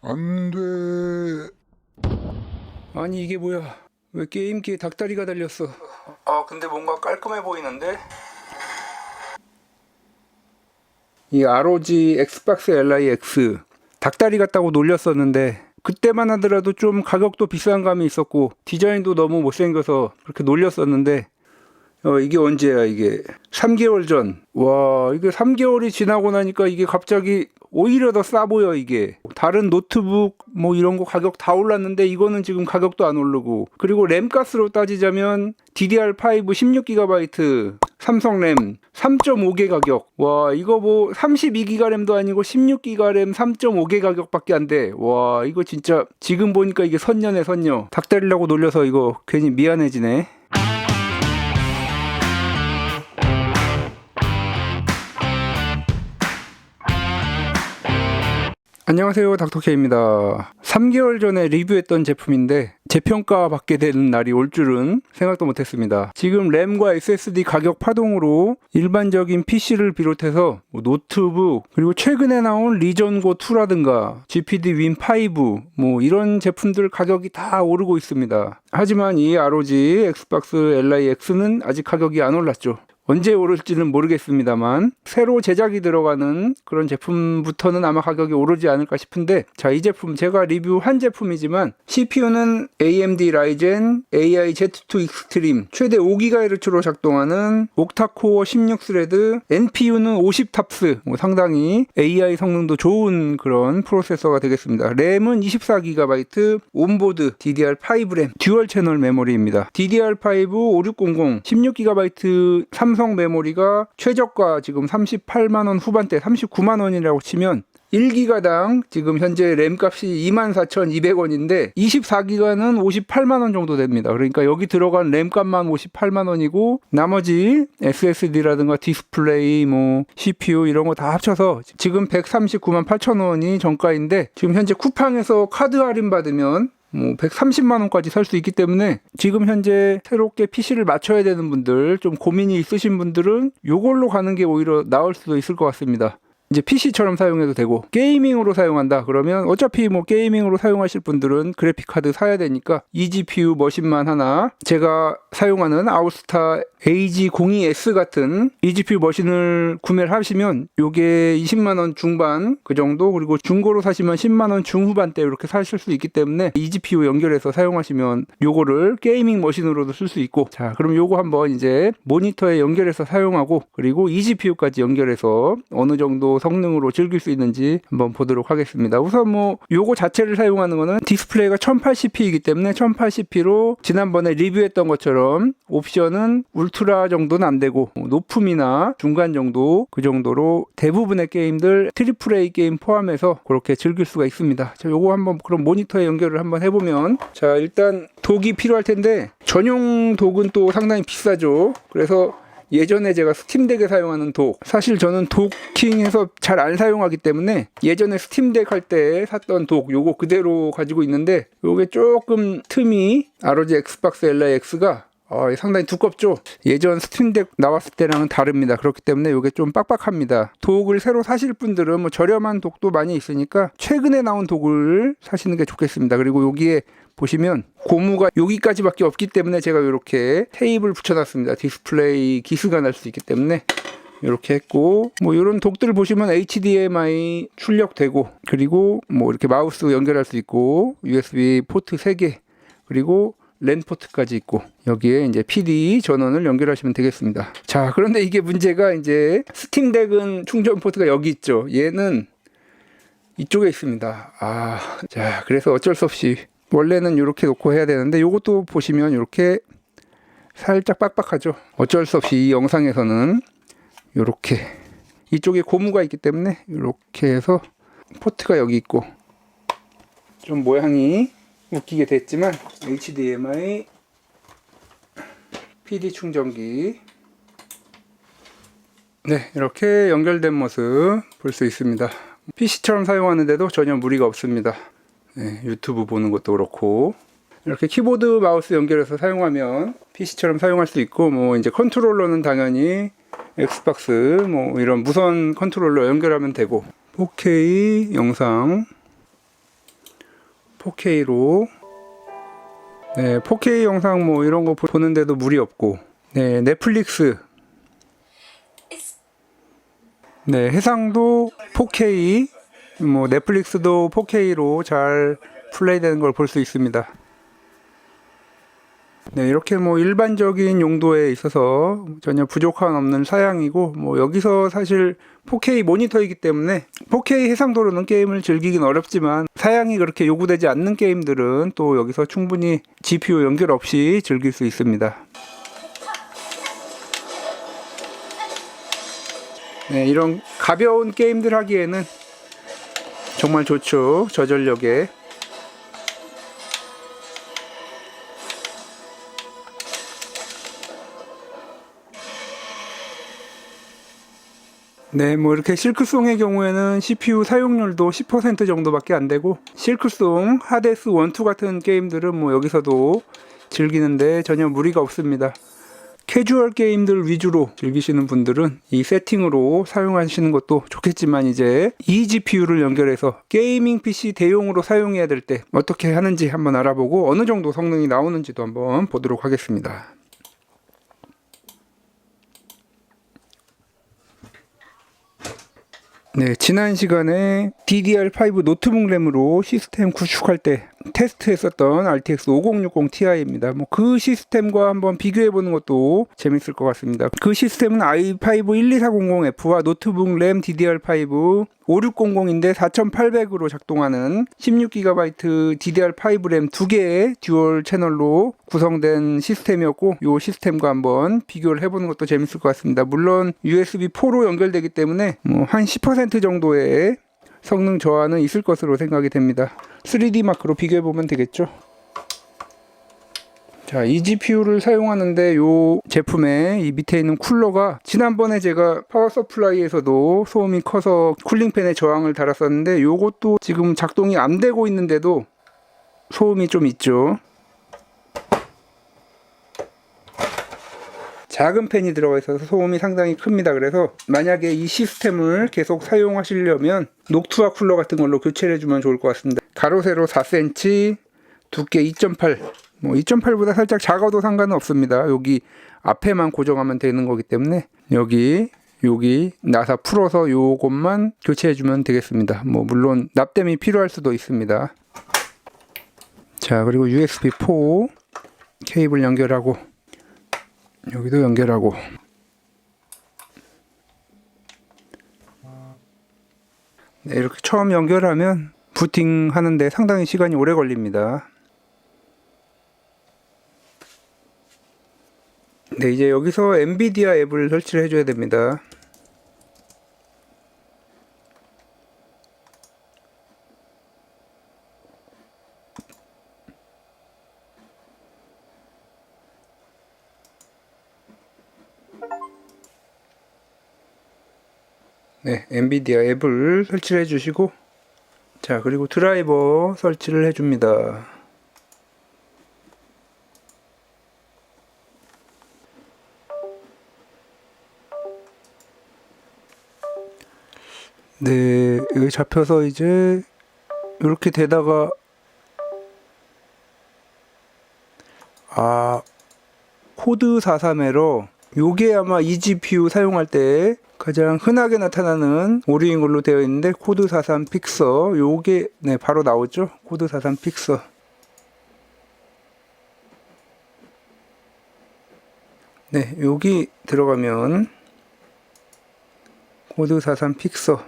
안 돼. 아니 이게 뭐야? 왜 게임기에 닭다리가 달렸어? 근데 뭔가 깔끔해 보이는데? 이 ROG 엑스박스 LIX 닭다리 같다고 놀렸었는데 그때만 하더라도 좀 가격도 비싼 감이 있었고 디자인도 너무 못생겨서 그렇게 놀렸었는데 이게 언제야 이게 3개월 전. 와, 이게 3개월이 지나고 나니까 이게 갑자기 오히려 더 싸 보여. 이게 다른 노트북 뭐 이런 거 가격 다 올랐는데 이거는 지금 가격도 안 오르고, 그리고 램가스로 따지자면 DDR5 16GB 삼성 램 3.5개 가격. 와, 이거 뭐 32기가 램도 아니고 16기가 램 3.5개 가격밖에 안 돼. 와, 이거 진짜 지금 보니까 이게 선녀네 선녀. 닭다리라고 놀려서 이거 괜히 미안해지네. 안녕하세요, 닥터케입니다. 3개월 전에 리뷰했던 제품인데 재평가 받게 되는 날이 올 줄은 생각도 못했습니다. 지금 램과 SSD 가격 파동으로 일반적인 PC를 비롯해서 노트북, 그리고 최근에 나온 리전고 2라든가 GPD 윈5 뭐 이런 제품들 가격이 다 오르고 있습니다. 하지만 이 ROG 엑스박스 LIX는 아직 가격이 안 올랐죠. 언제 오를지는 모르겠습니다만 새로 제작이 들어가는 그런 제품부터는 아마 가격이 오르지 않을까 싶은데, 자, 이 제품 제가 리뷰한 제품이지만 CPU는 AMD 라이젠 AI Z2 익스트림 최대 5GHz로 작동하는 옥타코어 16스레드, NPU는 50탑스, 상당히 AI 성능도 좋은 그런 프로세서가 되겠습니다. 램은 24GB, 온보드 DDR5 램, 듀얼 채널 메모리입니다. DDR5 5600 16GB 삼성 메모리가 최저가 지금 38만원 후반대 39만원이라고 치면 1기가당 지금 현재 램 값이 24,200원인데 24기가는 58만원 정도 됩니다. 그러니까 여기 들어간 램 값만 58만원이고 나머지 SSD라든가 디스플레이, 뭐 CPU 이런 거 다 합쳐서 지금 139만 8천원이 정가인데, 지금 현재 쿠팡에서 카드 할인 받으면 뭐 130만원까지 살 수 있기 때문에 지금 현재 새롭게 PC를 맞춰야 되는 분들, 좀 고민이 있으신 분들은 이걸로 가는 게 오히려 나을 수도 있을 것 같습니다. 이제 PC처럼 사용해도 되고, 게이밍으로 사용한다 그러면 어차피 뭐 게이밍으로 사용하실 분들은 그래픽 카드 사야 되니까 eGPU 머신만 하나, 제가 사용하는 아웃스타 AG02S 같은 eGPU 머신을 구매를 하시면 요게 20만원 중반 그 정도, 그리고 중고로 사시면 10만원 중후반대 이렇게 사실 수 있기 때문에 eGPU 연결해서 사용하시면 요거를 게이밍 머신으로도 쓸 수 있고, 자, 그럼 요거 한번 이제 모니터에 연결해서 사용하고, 그리고 eGPU까지 연결해서 어느 정도 성능으로 즐길 수 있는지 한번 보도록 하겠습니다. 우선 뭐 요거 자체를 사용하는 거는 디스플레이가 1080p이기 때문에 1080p로 지난번에 리뷰했던 것처럼 옵션은 울트라 정도는 안 되고 높음이나 중간 정도, 그 정도로 대부분의 게임들 AAA 게임 포함해서 그렇게 즐길 수가 있습니다. 자, 요거 한번 그럼 모니터에 연결을 한번 해보면, 자, 일단 독이 필요할 텐데 전용 독은 또 상당히 비싸죠. 그래서 예전에 제가 스팀덱에 사용하는 독, 사실 저는 도킹해서 잘 안 사용하기 때문에 예전에 스팀덱 할 때 샀던 독 요거 그대로 가지고 있는데, 요게 조금 틈이 ROG 엑스박스 LIX가 상당히 두껍죠. 예전 스팀덱 나왔을 때랑은 다릅니다. 그렇기 때문에 이게 좀 빡빡합니다. 독을 새로 사실 분들은 뭐 저렴한 독도 많이 있으니까 최근에 나온 독을 사시는 게 좋겠습니다. 그리고 여기에 보시면 고무가 여기까지밖에 없기 때문에 제가 이렇게 테이프를 붙여놨습니다. 디스플레이 기스가 날 수 있기 때문에 이렇게 했고, 뭐 이런 독들 보시면 HDMI 출력되고, 그리고 뭐 이렇게 마우스 연결할 수 있고 USB 포트 3개, 그리고 랜 포트까지 있고, 여기에 이제 PD 전원을 연결하시면 되겠습니다. 자, 그런데 이게 문제가, 이제 스팀덱은 충전 포트가 여기 있죠. 얘는 이쪽에 있습니다. 자, 그래서 어쩔 수 없이 원래는 이렇게 놓고 해야 되는데, 이것도 보시면 이렇게 살짝 빡빡하죠. 어쩔 수 없이 이 영상에서는 이렇게 이쪽에 고무가 있기 때문에 이렇게 해서 포트가 여기 있고, 좀 모양이 웃기게 됐지만 HDMI, PD 충전기, 네, 이렇게 연결된 모습 볼 수 있습니다. PC처럼 사용하는데도 전혀 무리가 없습니다. 네, 유튜브 보는 것도 그렇고, 이렇게 키보드 마우스 연결해서 사용하면 PC처럼 사용할 수 있고, 뭐 이제 컨트롤러는 당연히 엑스박스 뭐 이런 무선 컨트롤러 연결하면 되고, 4K 영상 4K로. 네, 4K 영상 뭐 이런 거 보는데도 무리 없고. 네, 넷플릭스. 네, 해상도 4K. 뭐 넷플릭스도 4K로 잘 플레이되는 걸 볼 수 있습니다. 네, 이렇게 뭐 일반적인 용도에 있어서 전혀 부족함 없는 사양이고, 뭐 여기서 사실 4K 모니터이기 때문에 4K 해상도로는 게임을 즐기긴 어렵지만 사양이 그렇게 요구되지 않는 게임들은 또 여기서 충분히 GPU 연결 없이 즐길 수 있습니다. 네, 이런 가벼운 게임들 하기에는 정말 좋죠. 저전력에. 네, 뭐 이렇게 실크송의 경우에는 CPU 사용률도 10% 정도밖에 안 되고, 실크송, 하데스 1, 2 같은 게임들은 뭐 여기서도 즐기는데 전혀 무리가 없습니다. 캐주얼 게임들 위주로 즐기시는 분들은 이 세팅으로 사용하시는 것도 좋겠지만, 이제 이 GPU를 연결해서 게이밍 PC 대용으로 사용해야 될 때 어떻게 하는지 한번 알아보고 어느 정도 성능이 나오는지도 한번 보도록 하겠습니다. 네, 지난 시간에 DDR5 노트북 램으로 시스템 구축할 때 테스트했었던 RTX 5060 Ti입니다. 뭐 그 시스템과 한번 비교해보는 것도 재밌을 것 같습니다. 그 시스템은 i5 12400F와 노트북 램 DDR5 5600인데 4800으로 작동하는 16GB DDR5 램 2개의 듀얼 채널로 구성된 시스템이었고, 이 시스템과 한번 비교를 해보는 것도 재밌을 것 같습니다. 물론 USB4로 연결되기 때문에 뭐 한 10% 정도의 성능 저하는 있을 것으로 생각이 됩니다. 3D 마크로 비교해보면 되겠죠. 자, 이 GPU를 사용하는데 이 제품의 이 밑에 있는 쿨러가, 지난번에 제가 파워 서플라이에서도 소음이 커서 쿨링팬에 저항을 달았었는데, 요것도 지금 작동이 안 되고 있는데도 소음이 좀 있죠. 작은 팬이 들어가 있어서 소음이 상당히 큽니다. 그래서 만약에 이 시스템을 계속 사용하시려면 녹투아 쿨러 같은 걸로 교체를 해주면 좋을 것 같습니다. 가로 세로 4cm, 두께 2.8, 뭐 2.8보다 살짝 작아도 상관은 없습니다. 여기 앞에만 고정하면 되는 거기 때문에 여기 나사 풀어서 요것만 교체해주면 되겠습니다. 뭐 물론 납땜이 필요할 수도 있습니다. 자, 그리고 USB4 케이블 연결하고, 여기도 연결하고, 네, 이렇게 처음 연결하면 부팅 하는데 상당히 시간이 오래 걸립니다. 네, 이제 여기서 엔비디아 앱을 설치를 해줘야 됩니다. 네, 엔비디아 앱을 설치를 해주시고, 자, 그리고 드라이버 설치를 해줍니다. 네, 여기 잡혀서 이제 이렇게 되다가, 코드 43 에러, 요게 아마 이 GPU 사용할 때 가장 흔하게 나타나는 오류인 걸로 되어 있는데, 코드 43 픽서, 요게 네 바로 나오죠. 코드 43 픽서. 네, 여기 들어가면 코드 43 픽서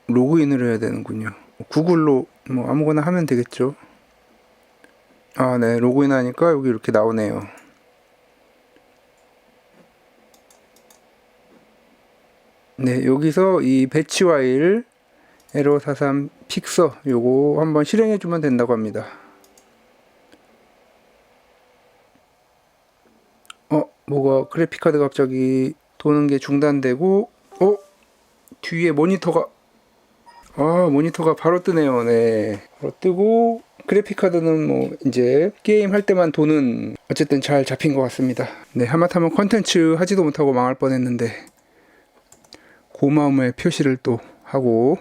로그인을 해야 되는군요. 구글로 뭐 아무거나 하면 되겠죠. 네, 로그인 하니까 여기 이렇게 나오네요. 네, 여기서 이 배치 와일 에러 43 픽서 요거 한번 실행해 주면 된다고 합니다. 뭐가 그래픽카드가 갑자기 도는 게 중단되고, 뒤에 모니터가 바로 뜨네요. 네, 바로 뜨고, 그래픽카드는 뭐 이제 게임 할 때만 도는, 어쨌든 잘 잡힌 것 같습니다. 네, 하마터면 컨텐츠 하지도 못하고 망할 뻔했는데 고마움의 표시를 또 하고,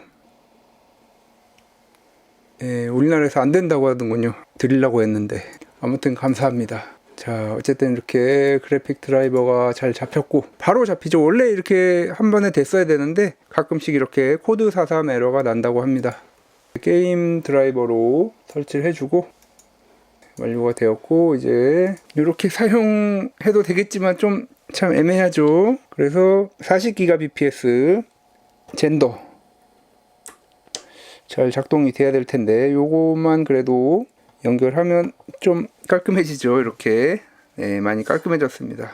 우리나라에서 안 된다고 하더군요. 드리려고 했는데. 아무튼 감사합니다. 자, 어쨌든 이렇게 그래픽 드라이버가 잘 잡혔고, 바로 잡히죠. 원래 이렇게 한 번에 됐어야 되는데 가끔씩 이렇게 코드 43 에러가 난다고 합니다. 게임 드라이버로 설치를 해주고 완료가 되었고, 이제 이렇게 사용해도 되겠지만 좀 참 애매하죠. 그래서 40기가 bps 젠더 잘 작동이 돼야 될 텐데, 요것만 그래도 연결하면 좀 깔끔해지죠. 이렇게 많이 깔끔해졌습니다.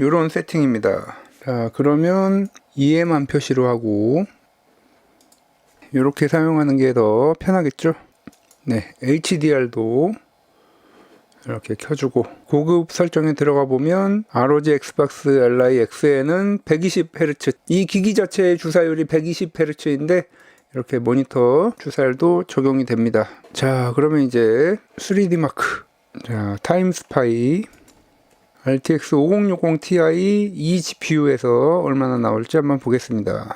요런 세팅입니다. 자, 그러면 EM만 표시로 하고 이렇게 사용하는 게 더 편하겠죠. 네, HDR도 이렇게 켜주고, 고급 설정에 들어가 보면 ROG Xbox Li X에는 120Hz, 이 기기 자체의 주사율이 120Hz인데 이렇게 모니터 주사율도 적용이 됩니다. 자, 그러면 이제 3D 마크, 자, 타임스파이 RTX 5060 Ti 이 GPU에서 얼마나 나올지 한번 보겠습니다.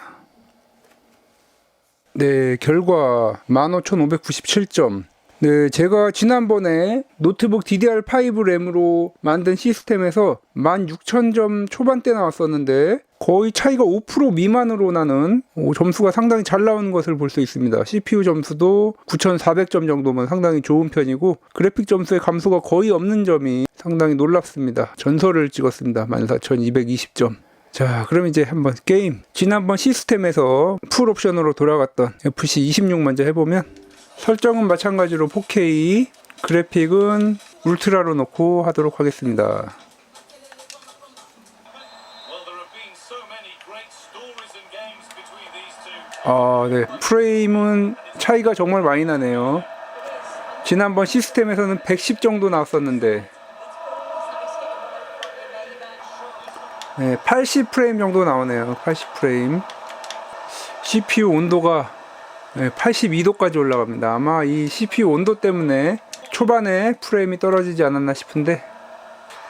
네, 결과 15597점. 네, 제가 지난번에 노트북 DDR5 램으로 만든 시스템에서 16000점 초반대 나왔었는데 거의 차이가 5% 미만으로 나는 점수가 상당히 잘 나오는 것을 볼 수 있습니다. CPU 점수도 9400점 정도면 상당히 좋은 편이고, 그래픽 점수의 감소가 거의 없는 점이 상당히 놀랍습니다. 전설을 찍었습니다. 14220점. 자, 그럼 이제 한번 게임, 지난번 시스템에서 풀 옵션으로 돌아갔던 FC26 먼저 해보면, 설정은 마찬가지로 4K, 그래픽은 울트라로 놓고 하도록 하겠습니다. 네, 프레임은 차이가 정말 많이 나네요. 지난번 시스템에서는 110 정도 나왔었는데 80 프레임 정도 나오네요. 80 프레임. CPU 온도가 82도까지 올라갑니다. 아마 이 CPU 온도 때문에 초반에 프레임이 떨어지지 않았나 싶은데,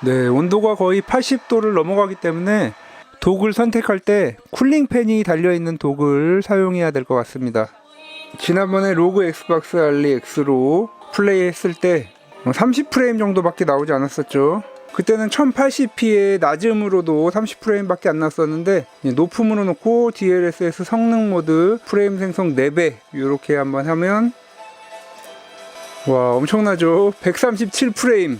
네, 온도가 거의 80도를 넘어가기 때문에 독을 선택할 때 쿨링팬이 달려있는 독을 사용해야 될 것 같습니다. 지난번에 로그 엑스박스 알리 X로 플레이했을 때 30프레임 정도밖에 나오지 않았었죠. 그때는 1080p의 낮음으로도 30프레임밖에 안 났었는데, 높음으로 놓고 DLSS 성능 모드 프레임 생성 4배 이렇게 한번 하면, 와, 엄청나죠. 137프레임.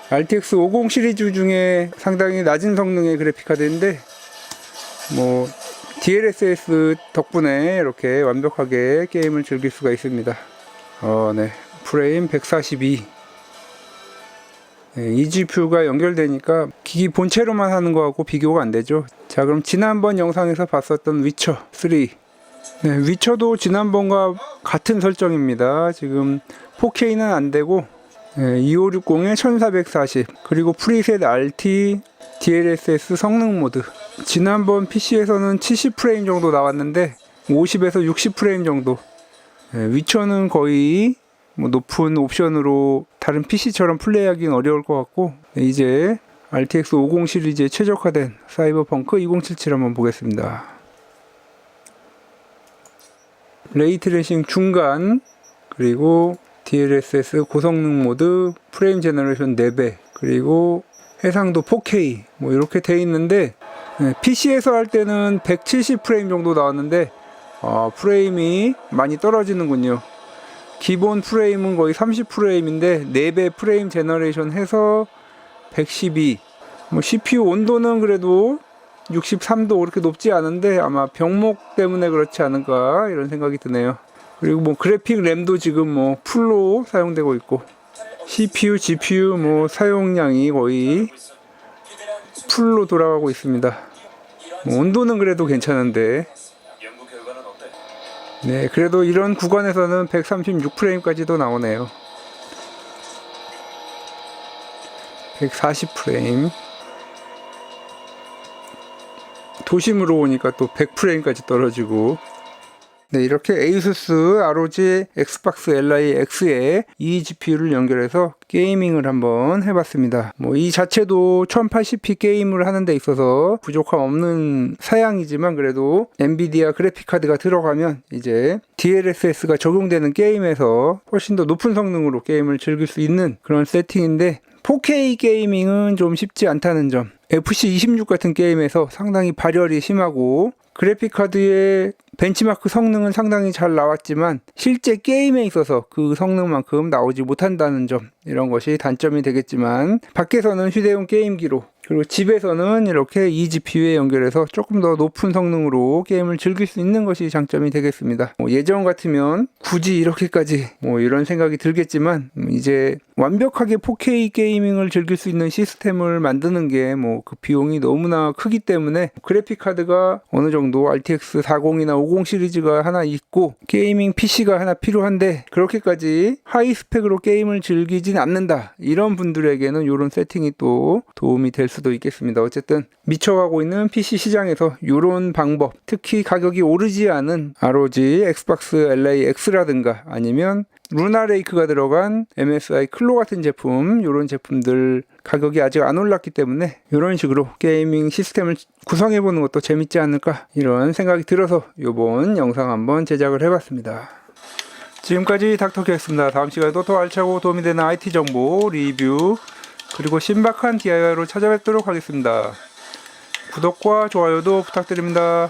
RTX 50 시리즈 중에 상당히 낮은 성능의 그래픽 카드인데, 뭐 DLSS 덕분에 이렇게 완벽하게 게임을 즐길 수가 있습니다. 네, 프레임 142. 이 GPU가 연결되니까 기기 본체로만 하는 거하고 비교가 안 되죠. 자, 그럼 지난번 영상에서 봤었던 위쳐 3. 네, 위쳐도 지난번과 같은 설정입니다. 지금 4K는 안 되고 2560에 1440, 그리고 프리셋 RT, DLSS 성능 모드. 지난번 PC에서는 70프레임 정도 나왔는데 50에서 60프레임 정도. 위쳐는 거의 높은 옵션으로 다른 PC처럼 플레이하기는 어려울 것 같고, 이제 RTX 50 시리즈에 최적화된 사이버펑크 2077 한번 보겠습니다. 레이트레이싱 중간, 그리고 DLSS 고성능 모드, 프레임 제너레이션 4배, 그리고 해상도 4K 뭐 이렇게 돼 있는데, PC에서 할 때는 170프레임 정도 나왔는데 프레임이 많이 떨어지는군요. 기본 프레임은 거의 30프레임인데 4배 프레임 제너레이션 해서 112. 뭐 CPU 온도는 그래도 63도 그렇게 높지 않은데 아마 병목 때문에 그렇지 않을까 이런 생각이 드네요. 그리고 뭐 그래픽 램도 지금 뭐 풀로 사용되고 있고, CPU, GPU 뭐 사용량이 거의 풀로 돌아가고 있습니다. 뭐 온도는 그래도 괜찮은데, 네, 그래도 이런 구간에서는 136프레임까지도 나오네요. 140프레임. 도심으로 오니까 또 100프레임까지 떨어지고, 네, 이렇게 ASUS ROG 엑스박스 Li X에 이 GPU를 연결해서 게이밍을 한번 해봤습니다. 뭐 이 자체도 1080p 게임을 하는 데 있어서 부족함 없는 사양이지만 그래도 엔비디아 그래픽카드가 들어가면 이제 DLSS가 적용되는 게임에서 훨씬 더 높은 성능으로 게임을 즐길 수 있는 그런 세팅인데 4K 게이밍은 좀 쉽지 않다는 점. FC26 같은 게임에서 상당히 발열이 심하고 그래픽카드의 벤치마크 성능은 상당히 잘 나왔지만 실제 게임에 있어서 그 성능만큼 나오지 못한다는 점, 이런 것이 단점이 되겠지만 밖에서는 휴대용 게임기로 그리고 집에서는 이렇게 이 GPU에 연결해서 조금 더 높은 성능으로 게임을 즐길 수 있는 것이 장점이 되겠습니다. 예전 같으면 굳이 이렇게까지 이런 생각이 들겠지만 이제 완벽하게 4K 게이밍을 즐길 수 있는 시스템을 만드는 게 그 비용이 너무나 크기 때문에 그래픽 카드가 어느 정도 RTX 40이나 50 시리즈가 하나 있고 게이밍 PC가 하나 필요한데 그렇게까지 하이 스펙으로 게임을 즐기진 않는다, 이런 분들에게는 이런 세팅이 또 도움이 될 수도 있겠습니다. 어쨌든 미쳐가고 있는 PC 시장에서 이런 방법, 특히 가격이 오르지 않은 ROG 엑스박스 LA X라든가 아니면 루나레이크가 들어간 MSI 클로 같은 제품, 이런 제품들 가격이 아직 안 올랐기 때문에 이런 식으로 게이밍 시스템을 구성해보는 것도 재밌지 않을까, 이런 생각이 들어서 이번 영상 한번 제작을 해봤습니다. 지금까지 닥터케였습니다. 다음 시간에도 더 알차고 도움이 되는 IT 정보, 리뷰, 그리고 신박한 DIY로 찾아뵙도록 하겠습니다. 구독과 좋아요도 부탁드립니다.